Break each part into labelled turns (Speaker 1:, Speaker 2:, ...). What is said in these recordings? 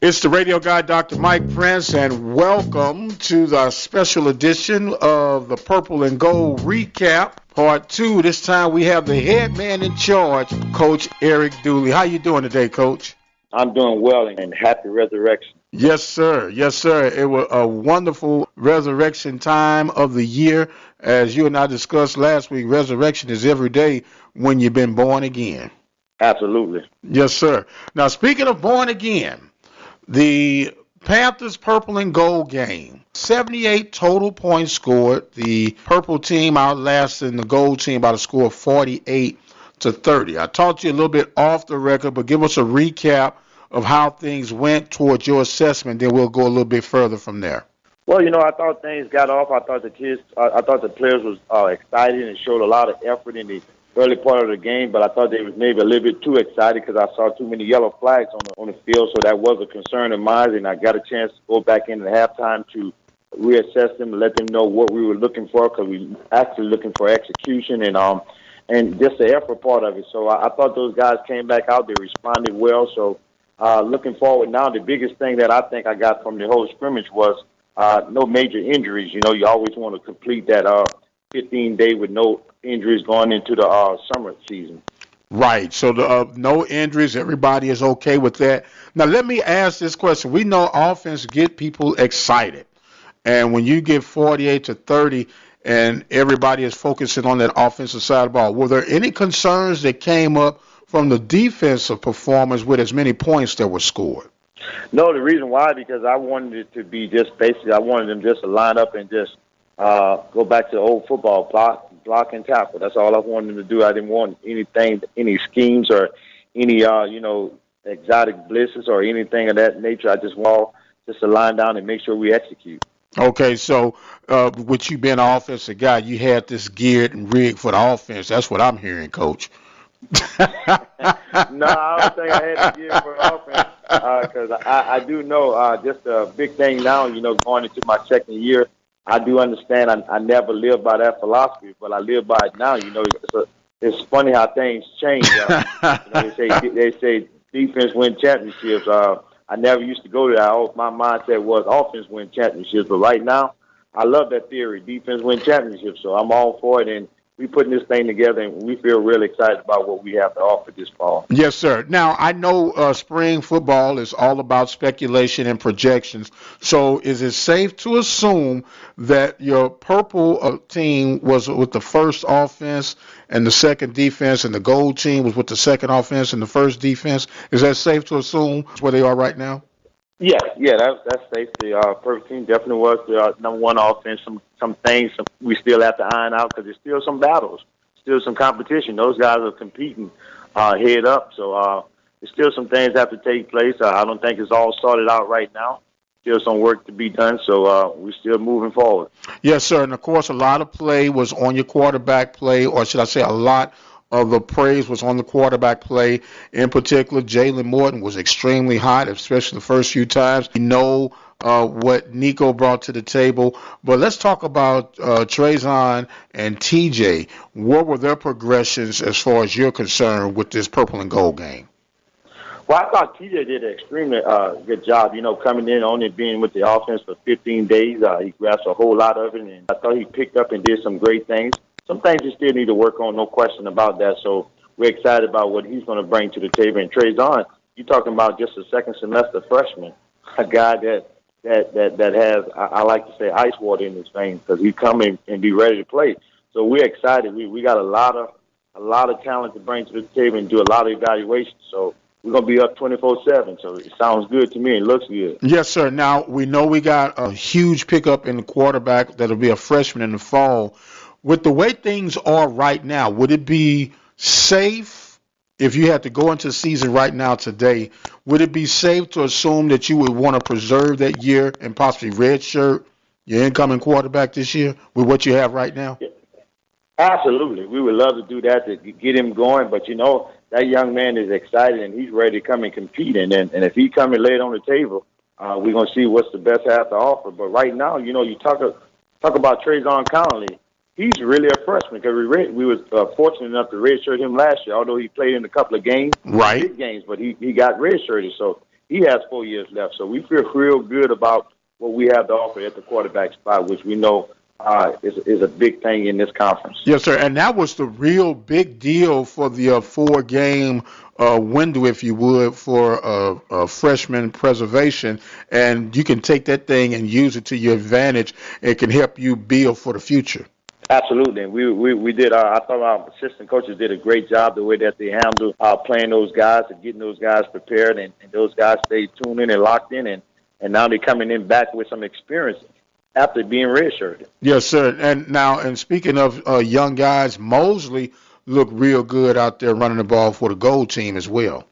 Speaker 1: It's the radio guy, Dr. Mike Prince, and welcome to the special edition of the Purple and Gold Recap, Part 2. This time we have the head man in charge, Coach Eric Dooley. How you doing today, Coach?
Speaker 2: I'm doing well and happy resurrection.
Speaker 1: Yes, sir. Yes, sir. It was a wonderful resurrection time of the year. As you and I discussed last week, resurrection is every day when you've been born again.
Speaker 2: Absolutely.
Speaker 1: Yes, sir. Now, speaking of born again, the Panthers purple and gold game, 78 total points scored. The purple team outlasted the gold team by a score of 48-30. I talked to you a little bit off the record, but give us a recap of how things went towards your assessment. Then we'll go a little bit further from there.
Speaker 2: Well, I thought things got off. I thought the players was excited and showed a lot of effort in the early part of the game, but I thought they was maybe a little bit too excited because I saw too many yellow flags on the field, so that was a concern of mine, and I got a chance to go back into halftime to reassess them and let them know what we were looking for, because we actually looking for execution and just the effort part of it. So I thought those guys came back out. They responded well. So looking forward now, the biggest thing that I think I got from the whole scrimmage was no major injuries. You always want to complete that 15-day with no injuries going into the summer season.
Speaker 1: Right. So no injuries. Everybody is okay with that. Now, let me ask this question. We know offense get people excited. And when you get 48-30 and everybody is focusing on that offensive side of the ball, were there any concerns that came up from the defensive performance with as many points that were scored?
Speaker 2: No, the reason why, because I wanted it to be just basically, I wanted them just to line up and just go back to the old football, block and tackle. That's all I wanted them to do. I didn't want any schemes or any, exotic blitzes or anything of that nature. I just want just to line down and make sure we execute.
Speaker 1: Okay, so with you being an offensive guy, you had this geared and rigged for the offense. That's what I'm hearing, Coach.
Speaker 2: No, I don't think I had to gear for offense because I do know just a big thing now, going into my second year, I do understand. I never lived by that philosophy, but I live by it now. It's funny how things change. They say defense win championships. I never used to go to that. My mindset was offense win championships, but right now, I love that theory. Defense win championships, so I'm all for it. And we putting this thing together, and we feel really excited about what we have to offer this fall.
Speaker 1: Yes, sir. Now, I know spring football is all about speculation and projections. So is it safe to assume that your purple team was with the first offense and the second defense, and the gold team was with the second offense and the first defense? Is that safe to assume that's where they are right now?
Speaker 2: Yeah, that's safe. The perfect team definitely was the number one offense. Some things we still have to iron out because there's still some battles, still some competition. Those guys are competing head up, so there's still some things that have to take place. I don't think it's all sorted out right now. Still some work to be done, so we're still moving forward.
Speaker 1: Yes, sir. And, of course, a lot of play was on your quarterback play, or should I say a lot of the praise was on the quarterback play. In particular, Jalen Morton was extremely hot, especially the first few times. We know what Nico brought to the table. But let's talk about Trezon and TJ. What were their progressions as far as you're concerned with this purple and gold game?
Speaker 2: Well, I thought TJ did an extremely good job, coming in, only being with the offense for 15 days. He grasped a whole lot of it, and I thought he picked up and did some great things. Some things you still need to work on, no question about that. So we're excited about what he's going to bring to the table. And Trezon, you're talking about just a second semester freshman, a guy that has, I like to say, ice water in his veins because he come in and be ready to play. So we're excited. We got a lot of talent to bring to the table and do a lot of evaluations. So we're going to be up 24/7. So it sounds good to me. It looks good.
Speaker 1: Yes, sir. Now, we know we got a huge pickup in the quarterback that'll be a freshman in the fall. With the way things are right now, would it be safe if you had to go into the season right now today, would it be safe to assume that you would want to preserve that year and possibly redshirt your incoming quarterback this year with what you have right now?
Speaker 2: Yeah, absolutely. We would love to do that to get him going, but that young man is excited and he's ready to come and compete. And if he come and lay it on the table, we're going to see what's the best have to offer. But right now, you talk about Trezon Conley. He's really a freshman because we was fortunate enough to redshirt him last year, although he played in a couple of games,
Speaker 1: right,
Speaker 2: big games, but he got redshirted. So he has 4 years left. So we feel real good about what we have to offer at the quarterback spot, which we know is a big thing in this conference.
Speaker 1: Yes, sir. And that was the real big deal for the 4-game window, if you would, for freshman preservation. And you can take that thing and use it to your advantage. It can help you build for the future.
Speaker 2: Absolutely. We did. I thought our assistant coaches did a great job the way that they handled playing those guys and getting those guys prepared, and those guys stayed tuned in and locked in, and now they're coming in back with some experience after being redshirted.
Speaker 1: Yes, sir. And speaking of young guys, Mosley looked real good out there running the ball for the Gold team as well.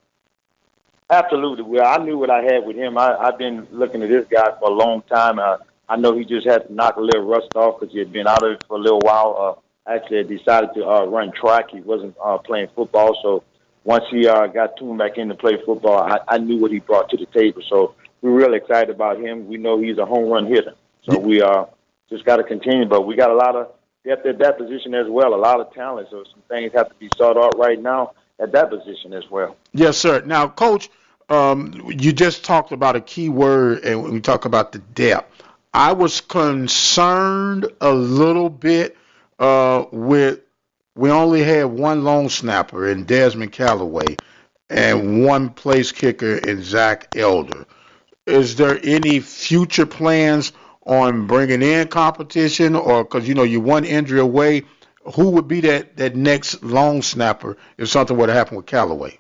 Speaker 2: Absolutely. Well, I knew what I had with him. I've been looking at this guy for a long time. I know he just had to knock a little rust off because he had been out of it for a little while. Actually, had decided to run track. He wasn't playing football. So once he got tuned back in to play football, I knew what he brought to the table. So we're really excited about him. We know he's a home run hitter. So we just got to continue. But we got a lot of depth at that position as well, a lot of talent. So some things have to be sought out right now at that position as well.
Speaker 1: Yes, sir. Now, Coach, you just talked about a key word, and we talk about the depth. I was concerned a little bit with we only had one long snapper in Desmond Callaway and one place kicker in Zach Elder. Is there any future plans on bringing in competition, or because you're one injury away, who would be that next long snapper if something were to happen with Callaway?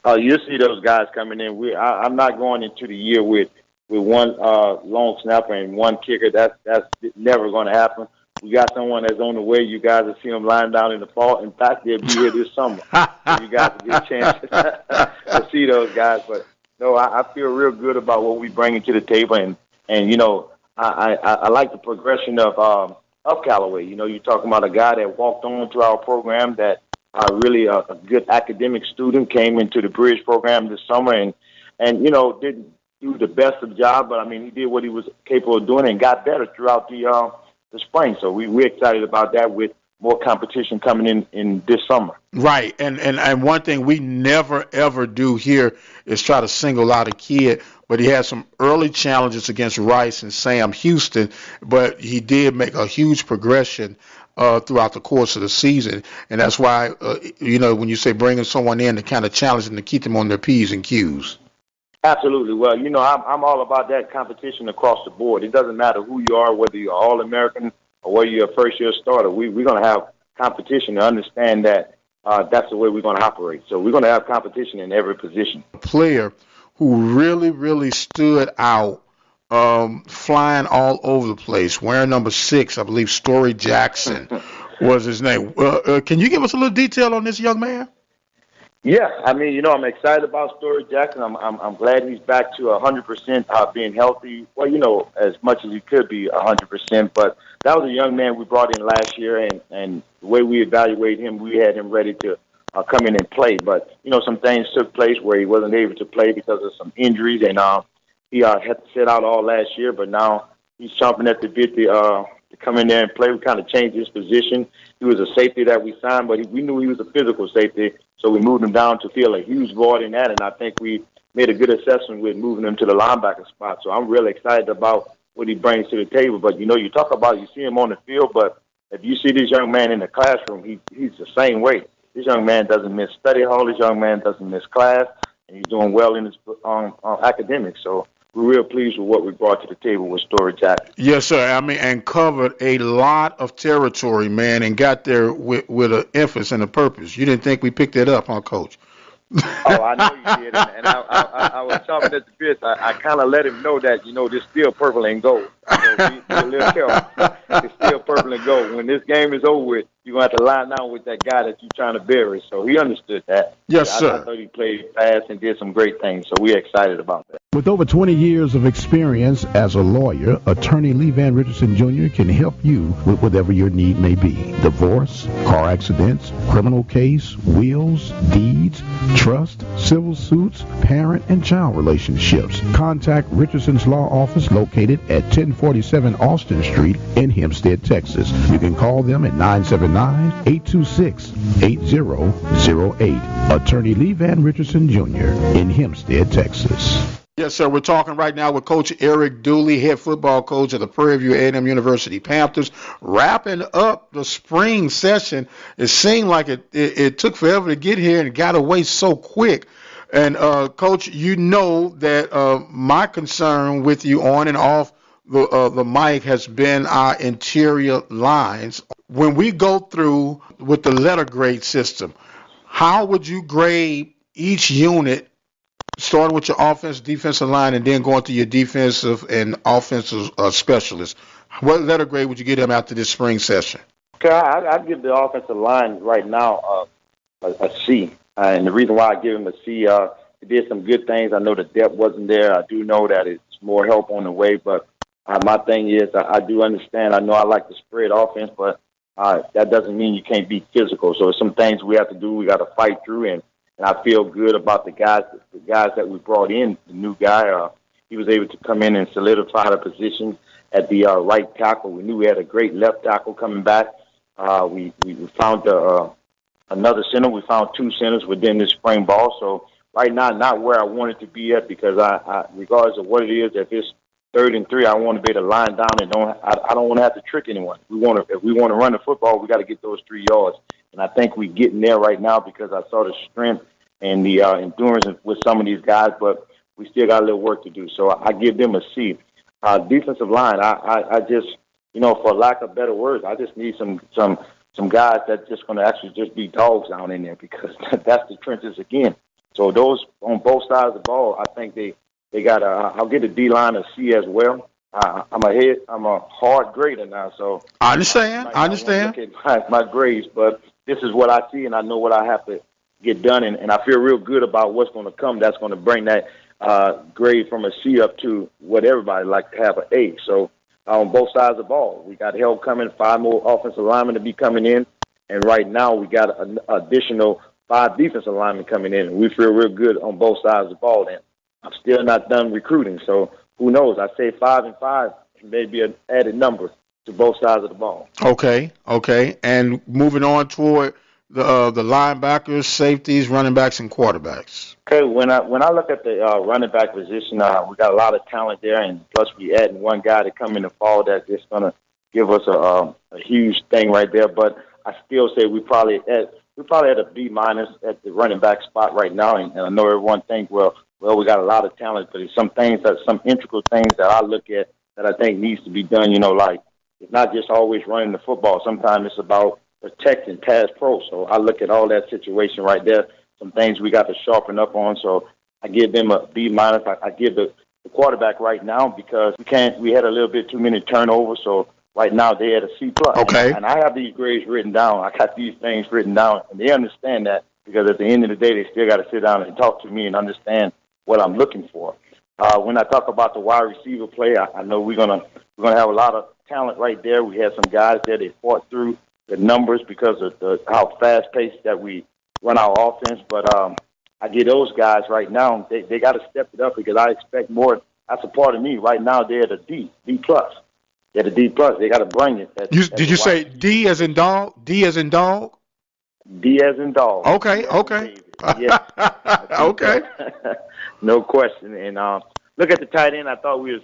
Speaker 2: You'll see those guys coming in. I'm not going into the year with one long snapper and one kicker. That's never going to happen. We got someone that's on the way. You guys will see them lying down in the fall. In fact, they'll be here this summer. So you guys will get a chance to see those guys. But no, I feel real good about what we bring to the table, and I like the progression of Callaway. You're talking about a guy that walked on to our program that really a good academic student, came into the Bridge program this summer and didn't do the best of the job, but I mean he did what he was capable of doing and got better throughout the spring. So we're excited about that with more competition coming in this summer.
Speaker 1: Right, and one thing we never ever do here is try to single out a kid, but he had some early challenges against Rice and Sam Houston, but he did make a huge progression throughout the course of the season, and that's why when you say bringing someone in to kind of challenge them to keep them on their P's and Q's.
Speaker 2: Absolutely. Well, I'm all about that competition across the board. It doesn't matter who you are, whether you're All-American or whether you're a first-year starter. We're going to have competition to understand that that's the way we're going to operate. So we're going to have competition in every position.
Speaker 1: A player who really, really stood out, flying all over the place, wearing number 6, I believe Story Jackson was his name. Can you give us a little detail on this young man?
Speaker 2: Yeah, I mean, I'm excited about Story Jackson. I'm glad he's back to 100% being healthy. Well, as much as he could be 100%. But that was a young man we brought in last year, and the way we evaluate him, we had him ready to come in and play. But some things took place where he wasn't able to play because of some injuries, and he had to sit out all last year. But now he's chomping at the bit to come in there and play. We kind of changed his position. He was a safety that we signed, but we knew he was a physical safety, so we moved him down to fill a huge void in that, and I think we made a good assessment with moving him to the linebacker spot. So I'm really excited about what he brings to the table. But, you talk about, you see him on the field, but if you see this young man in the classroom, he's the same way. This young man doesn't miss study hall. This young man doesn't miss class, and he's doing well in his academics. So we're real pleased with what we brought to the table with Story Jackson.
Speaker 1: Yes, sir. I mean, and covered a lot of territory, man, and got there with an emphasis and a purpose. You didn't think we picked that up, huh, Coach?
Speaker 2: Oh, I know you did, and I was chopping at the bits. I kind of let him know that, this still purple and gold. So be a little careful. It's still purple and gold. When this game is over with, you're going to have to line down with that guy that you're trying to bury. So he understood that.
Speaker 1: Yes, sir.
Speaker 2: I thought he played fast and did some great things, so we're excited about that.
Speaker 3: With over 20 years of experience as a lawyer, Attorney Lee Van Richardson Jr. can help you with whatever your need may be. Divorce, car accidents, criminal case, wills, deeds, trust, civil suits, parent and child relationships. Contact Richardson's Law Office located at 10 1147 Austin Street in Hempstead, Texas. You can call them at 979-826-8008. Attorney Lee Van Richardson Jr. in Hempstead, Texas.
Speaker 1: Yes, sir. We're talking right now with Coach Eric Dooley, head football coach of the Prairie A&M University Panthers, wrapping up the spring session. It seemed like it took forever to get here and got away so quick. And, Coach, you know that my concern with you on and off the mic has been our interior lines. When we go through with the letter grade system, how would you grade each unit, starting with your offensive, defensive line, and then going to your defensive and offensive specialists? What letter grade would you give them after this spring session?
Speaker 2: Okay, I'd give the offensive line right now a C. And the reason why I give him a C, he did some good things. I know the depth wasn't there. I do know that it's more help on the way. But my thing is, I do understand. I know I like the spread offense, but that doesn't mean you can't be physical. So some things we have to do, we got to fight through. And I feel good about the guys that we brought in. The new guy, he was able to come in and solidify the position at the right tackle. We knew we had a great left tackle coming back. We found another center. We found two centers within this spring ball. So right now, not where I wanted to be at, because I regardless of what it is, if it's 3rd and 3, I want to be able to line down and I don't want to have to trick anyone. If we want to run the football, we got to get those 3 yards. And I think we're getting there right now, because I saw the strength and the endurance with some of these guys, but we still got a little work to do. So I give them a C. Defensive line, I just, for lack of better words, I just need some guys that's just going to actually just be dogs down in there, because that's the trenches again. So those on both sides of the ball, I think they got I'll get the D-line a C as well. I'm a hard grader now, so
Speaker 1: I understand.
Speaker 2: Look at my grades, but this is what I see, and I know what I have to get done, and I feel real good about what's going to come. That's going to bring that grade from a C up to what everybody like to have an A. So on both sides of the ball, we got help coming, 5 more offensive linemen to be coming in, and right now we got an additional 5 defensive linemen coming in, and we feel real good on both sides of the ball. And I'm still not done recruiting, so who knows? I say 5 and 5 may be an added number to both sides of the ball.
Speaker 1: Okay. And moving on toward the linebackers, safeties, running backs, and quarterbacks.
Speaker 2: Okay, when I look at the running back position, we got a lot of talent there, and plus we adding one guy to come in the fall that's just going to give us a huge thing right there. But I still say we probably at a B- at the running back spot right now, and I know everyone thinks, well, we got a lot of talent, but there's some integral things that I look at that I think needs to be done. Like it's not just always running the football. Sometimes it's about protecting pass pro. So I look at all that situation right there. Some things we got to sharpen up on. So I give them a B-. I give the quarterback right now, because we had a little bit too many turnovers. So right now they at a C+.
Speaker 1: Okay.
Speaker 2: And I have these grades written down. I got these things written down, and they understand that, because at the end of the day, they still got to sit down and talk to me and understand what I'm looking for. When I talk about the wide receiver play, I know we're gonna have a lot of talent right there. We had some guys there that fought through the numbers because of how fast-paced that we run our offense. But I get those guys right now, they got to step it up, because I expect more. That's a part of me. Right now, they're at a D+. They're at a D+. They got to bring it.
Speaker 1: Did you say D as in dog? D as in dog?
Speaker 2: D as in dog.
Speaker 1: Okay.
Speaker 2: Yeah.
Speaker 1: Okay.
Speaker 2: No question. And look at the tight end. I thought we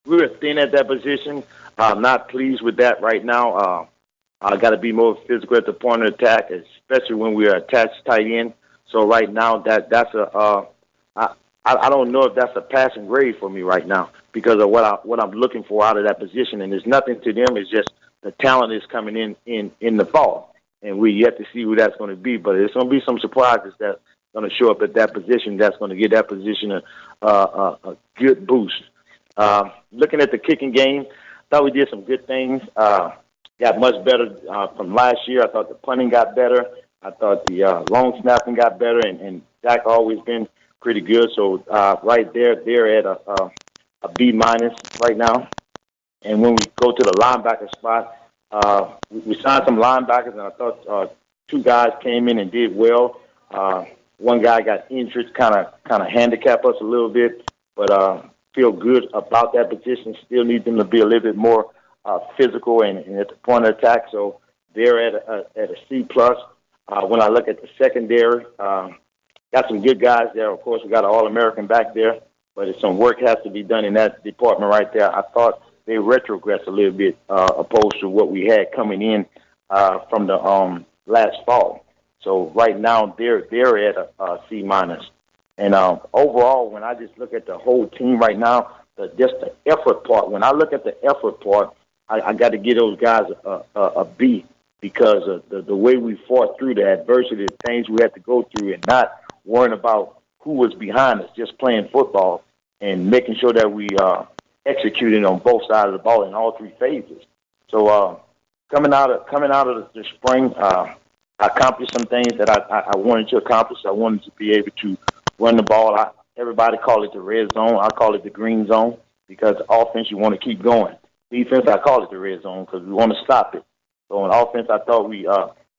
Speaker 2: were thin at that position. I'm not pleased with that right now. I got to be more physical at the point of attack, especially when we are attached tight end. So right now, that's I don't know if that's a passing grade for me right now, because of what I'm looking for out of that position. And there's nothing to them. It's just the talent is coming in the fall, and we yet to see who that's going to be. But there's going to be some surprises that's going to show up at that position. That's going to give that position a good boost. Looking at the kicking game, I thought we did some good things. Got much better from last year. I thought the punting got better. I thought the long snapping got better, and Zach always been pretty good. So right there, they're at a B- right now. And when we go to the linebacker spot, we signed some linebackers, and I thought 2 guys came in and did well. One guy got injured, kind of handicap us a little bit, but feel good about that position. Still need them to be a little bit more physical and at the point of attack. So they're at a C plus. When I look at the secondary, got some good guys there. Of course, we got an All-American back there, but some work has to be done in that department right there. I thought they retrogressed a little bit opposed to what we had coming in from the last fall. So right now they're at a C minus. And overall, when I just look at the whole team right now, just the effort part. When I look at the effort part, I got to give those guys a B because of the way we fought through the adversity, the things we had to go through, and not worrying about who was behind us, just playing football and making sure that we executed on both sides of the ball in all three phases. So coming out of the spring, I accomplished some things that I wanted to accomplish. I wanted to be able to run the ball. Everybody call it the red zone. I call it the green zone because offense, you want to keep going. Defense, I call it the red zone because we want to stop it. So on offense, I thought we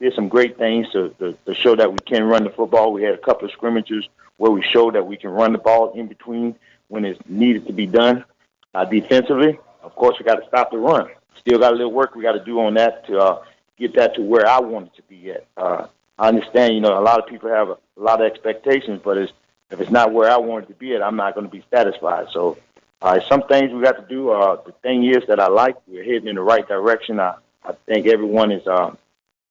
Speaker 2: did some great things to show that we can run the football. We had a couple of scrimmages where we showed that we can run the ball in between when it's needed to be done. Defensively, of course, we got to stop the run. Still got a little work we got to do on that to get that to where I want it to be at. I understand, a lot of people have a lot of expectations, but if it's not where I want it to be at, I'm not going to be satisfied. So some things we got to do. The thing is that I like, we're heading in the right direction. I think everyone is,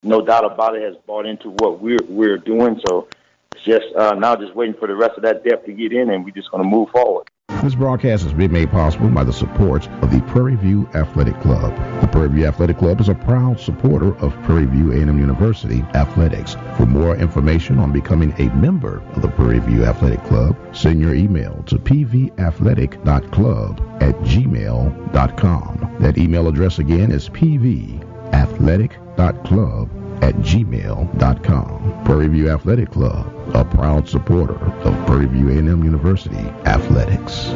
Speaker 2: no doubt about it, has bought into what we're doing. So it's just now just waiting for the rest of that depth to get in, and we're just going to move forward.
Speaker 3: This broadcast has been made possible by the support of the Prairie View Athletic Club. The Prairie View Athletic Club is a proud supporter of Prairie View A&M University athletics. For more information on becoming a member of the Prairie View Athletic Club, send your email to pvathletic.club@gmail.com. That email address again is pvathletic.club@gmail.com. Prairie View Athletic Club, a proud supporter of Prairie View A&M University athletics.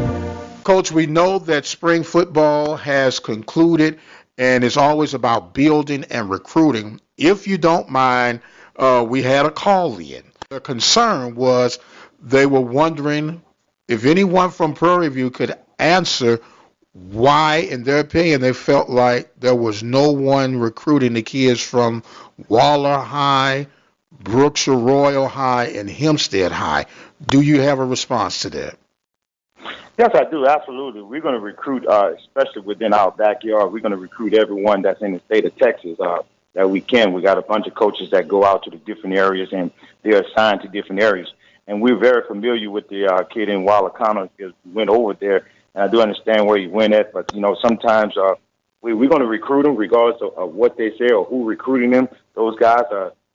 Speaker 1: Coach, we know that spring football has concluded, and it's always about building and recruiting. If you don't mind, we had a call in. The concern was they were wondering if anyone from Prairie View could answer why, in their opinion, they felt like there was no one recruiting the kids from Waller High, Brookshire Royal High, and Hempstead High. Do you have a response to that?
Speaker 2: Yes, I do. Absolutely. We're going to recruit, especially within our backyard. We're going to recruit everyone that's in the state of Texas that we can. We got a bunch of coaches that go out to the different areas, and they're assigned to different areas. And we're very familiar with the kid in Waller County because we went over there. And I do understand where you went at, but, sometimes we're going to recruit them regardless of what they say or who recruiting them, those guys,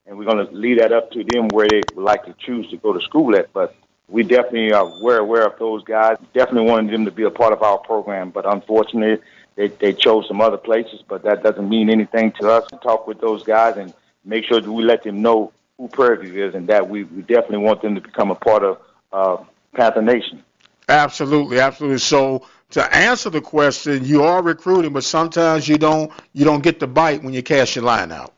Speaker 2: and we're going to leave that up to them where they would like to choose to go to school at. But we definitely were aware of those guys, definitely wanted them to be a part of our program. But unfortunately, they chose some other places, but that doesn't mean anything to us. We talk with those guys and make sure that we let them know who Prairie View is and that we definitely want them to become a part of Panther Nation.
Speaker 1: Absolutely, absolutely. So to answer the question, you are recruiting, but sometimes you don't get the bite when you cast your line out.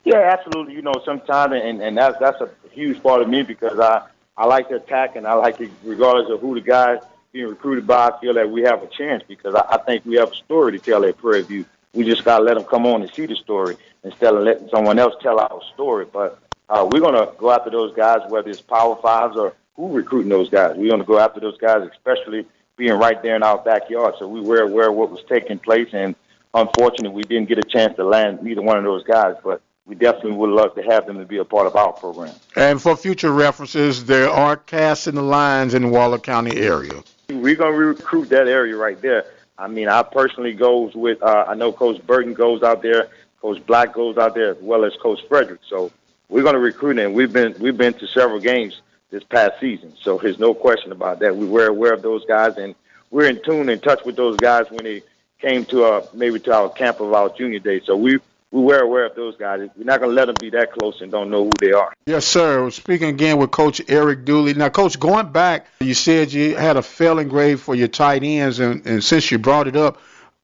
Speaker 2: Yeah, absolutely. Sometimes, and that's a huge part of me because I like to attack and I like to, regardless of who the guy being recruited by, I feel that we have a chance because I think we have a story to tell at Prairie View. We just got to let them come on and see the story instead of letting someone else tell our story. But we're going to go after those guys, whether it's Power Fives or who recruiting those guys. We're going to go after those guys, especially being right there in our backyard. So we were aware of what was taking place, and unfortunately, we didn't get a chance to land neither one of those guys. But we definitely would love to have them to be a part of our program.
Speaker 1: And for future references, there are casting the lines in the Waller County area.
Speaker 2: We're going to recruit that area right there. I mean, I personally goes with, I know Coach Burton goes out there, Coach Black goes out there, as well as Coach Frederick. So we're going to recruit, and we've been to several games this past season. So there's no question about that. We were aware of those guys, and we're in touch with those guys when they came to maybe to our camp of our junior day. So we were aware of those guys. We're not going to let them be that close and don't know who they are.
Speaker 1: Yes, sir. Speaking again with Coach Eric Dooley. Now, Coach, going back, you said you had a failing grade for your tight ends, and since you brought it up,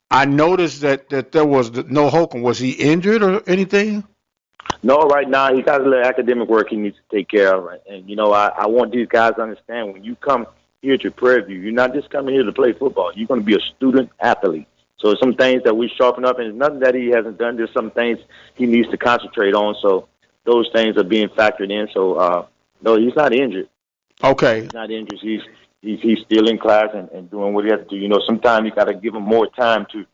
Speaker 1: I noticed that there was no Holcomb. Was he injured or anything?
Speaker 2: No, right now he got a little academic work he needs to take care of. And I want these guys to understand when you come here to Prairie View. You're not just coming here to play football. You're going to be a student athlete. So some things that we sharpen up, and it's nothing that he hasn't done. There's some things he needs to concentrate on. So those things are being factored in. So, no, he's not injured.
Speaker 1: Okay.
Speaker 2: He's not injured. He's still in class and doing what he has to do. You know, sometimes you got to give him more time to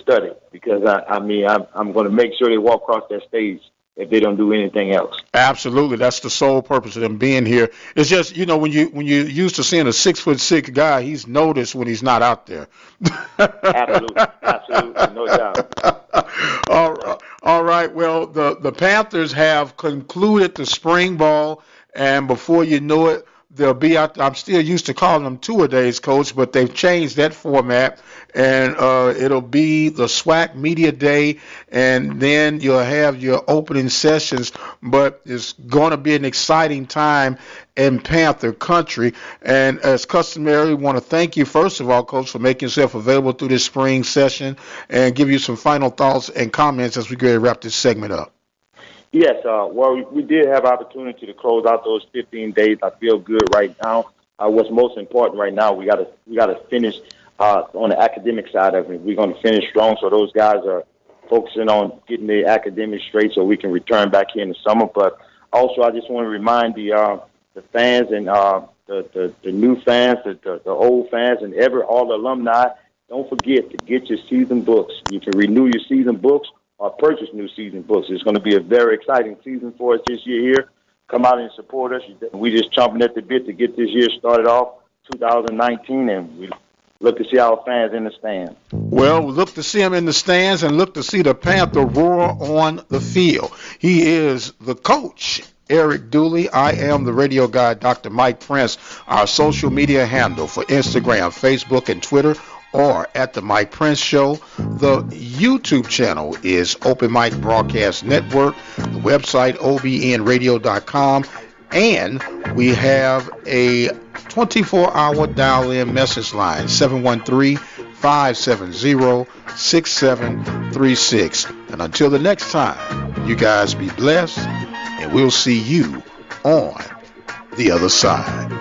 Speaker 2: study, because I'm going to make sure they walk across that stage if they don't do anything else.
Speaker 1: Absolutely, that's the sole purpose of them being here. It's just, you know, when you used to seeing a 6'6" guy, he's noticed when he's not out there.
Speaker 2: Absolutely, no doubt.
Speaker 1: All right. Well, the Panthers have concluded the spring ball, and before you know it, they'll be out. I'm still used to calling them two-a-days, Coach, but they've changed that format, and it'll be the SWAC Media Day, and then you'll have your opening sessions. But it's going to be an exciting time in Panther country. And as customary, we want to thank you, first of all, Coach, for making yourself available through this spring session, and give you some final thoughts and comments as we go to wrap this segment up.
Speaker 2: Yes, well, we did have opportunity to close out those 15 days. I feel good right now. What's most important right now, we got to finish on the academic side of it. We're going to finish strong, so those guys are focusing on getting their academics straight so we can return back here in the summer. But also, I just want to remind the fans and the new fans, the old fans, and all the alumni, don't forget to get your season books. You can renew your season books or purchase new season books. It's going to be a very exciting season for us this year here. Come out and support us. We just chomping at the bit to get this year started off, 2019, and we look to see our fans in the stands.
Speaker 1: Well, we look to see them in the stands and look to see the Panther roar on the field. He is the coach, Eric Dooley. I am the radio guy, Dr. Mike Prince. Our social media handle for Instagram, Facebook, and Twitter, or at the Mike Prince Show. The YouTube channel is Open Mic Broadcast Network, the website obnradio.com, and we have a 24-hour dial-in message line, 713-570-6736. And until the next time, you guys be blessed, and we'll see you on the other side.